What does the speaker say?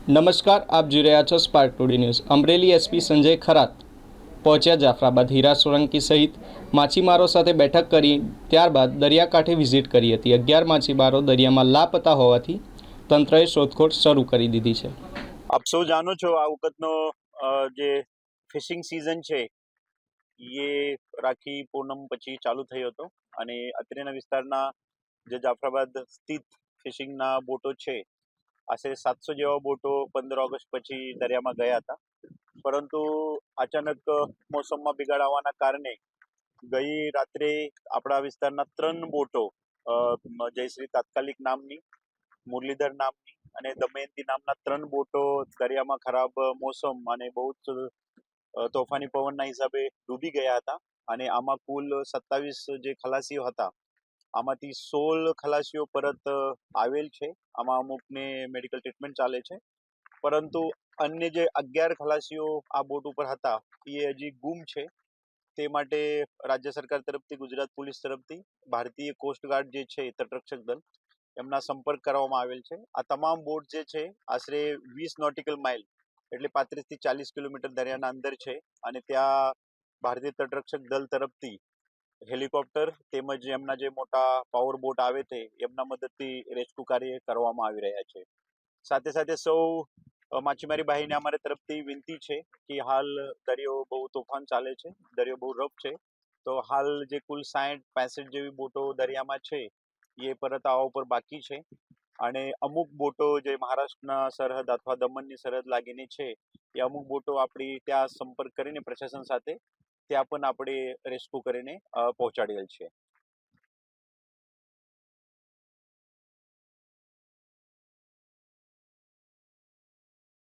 નમસ્કાર, આપ જોઈ રહ્યા છો spark today news. Amreli SP Sanjay Kharat પહોંચ્યા જાફરાબાદ હીરા સોલંકી સહિત માછીમારો સાથે બેઠક કરી ત્યારબાદ દરિયાકાંઠે વિઝિટ કરી હતી. 11 માછીમારો દરિયામાં લાપતા હોવાથી તંત્રએ શોધખોળ શરૂ કરી દીધી છે. આપ સૌ જાણો છો આ વખતનો જે ફિશિંગ સિઝન છે એ રાખી પૂનમ પછી ચાલુ થયો હતો અને અત્રેના વિસ્તારના જે જાફરાબાદ સ્થિત ફિશિંગના બોટો છે, આશરે 700 જેવા બોટો 15 ઓગસ્ટ પછી દરિયામાં ગયા હતા. પરંતુ અચાનક મોસમમાં બિગાડ આવવાના કારણે ગઈ રાત્રે આપણા વિસ્તારના 3 બોટો, જયશ્રી તાત્કાલિક નામની, મુરલીધર નામની અને દમયંતી નામના 3 બોટો દરિયામાં ખરાબ મોસમ અને બહુ જ તોફાની પવનના હિસાબે ડૂબી ગયા હતા. અને આમાં કુલ 27 જે ખલાસીઓ હતા, આમાંથી 16 ખલાસીઓ પરત આવેલ છે. આમાં અમુકને મેડિકલ ટ્રીટમેન્ટ ચાલે છે, પરંતુ અન્ય જે 11 ખલાસીઓ આ બોટ ઉપર હતા એ હજી ગુમ છે. તે માટે રાજ્ય સરકાર તરફથી, ગુજરાત પોલીસ તરફથી, ભારતીય કોસ્ટગાર્ડ જે છે, તટરક્ષક દળ, એમના સંપર્ક કરવામાં આવેલ છે. આ તમામ બોટ જે છે આશરે 20 નોટિકલ માઇલ એટલે 35 થી 40 કિલોમીટર દરિયાના અંદર છે અને ત્યાં ભારતીય તટરક્ષક દળ તરફથી હેલિકોપ્ટર તેમજ એમના જે મોટા પાવર બોટ આવે છે એમના મદદથી રેસ્ક્યુ કાર્ય કરવામાં આવી રહ્યા છે. સાથે સાથે સૌ માછીમારી ભાઈને અમારા તરફથી વિનંતી છે કે હાલ દરિયો બહુ તોફાન ચાલે છે, દરિયો બહુ રફ છે, તો હાલ જે કુલ 60-65 જેવી બોટો દરિયામાં છે એ પરત આવવા ઉપર બાકી છે. અને અમુક બોટો જે મહારાષ્ટ્રના સરહદ અથવા દમણની સરહદ લાગીની છે એ અમુક બોટો આપણી ત્યાં સંપર્ક કરીને પ્રશાસન સાથે ત્યાં પણ આપણે રેસ્ક્યુ કરીને પહોંચાડેલ છે.